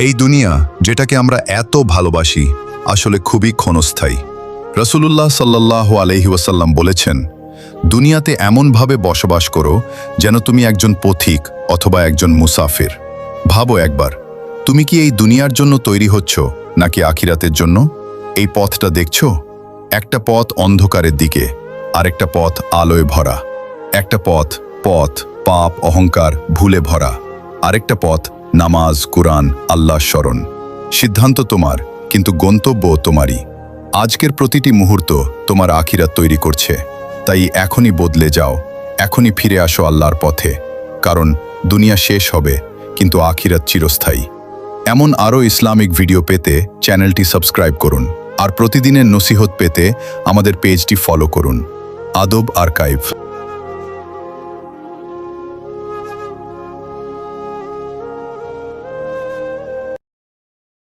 এই দুনিয়া যেটাকে আমরা এত ভালোবাসি আসলে খুবই ক্ষণস্থায়ী। রাসূলুল্লাহ সাল্লাল্লাহু আলাইহি ওয়াসাল্লাম বলেছেন, দুনিয়াতে এমনভাবে বসবাস করো যেন তুমি একজন পথিক অথবা একজন মুসাফির। ভাবো একবার, তুমি কি এই দুনিয়ার জন্য তৈরি হচ্ছ নাকি আখিরাতের জন্য? এই পথটা দেখছো? একটা পথ অন্ধকারের দিকে, আরেকটা পথ আলোয় ভরা। একটা পথ পাপ অহংকার ভুলে ভরা, আরেকটা পথ নামাজ কুরআন আল্লাহর স্মরণ। সিদ্ধান্ত তোমার, কিন্তু গন্তব্য তোমারই। আজকের প্রতিটি মুহূর্ত তোমার আখিরাত তৈরি করছে। তাই এখনই বদলে যাও, এখনই ফিরে আসো আল্লাহর পথে। কারণ দুনিয়া শেষ হবে, কিন্তু আখিরাত চিরস্থায়ী। এমন আরও ইসলামিক ভিডিও পেতে চ্যানেলটি সাবস্ক্রাইব করুন, আর প্রতিদিনের নসিহত পেতে আমাদের পেজটি ফলো করুন। আদব আর্কাইভ।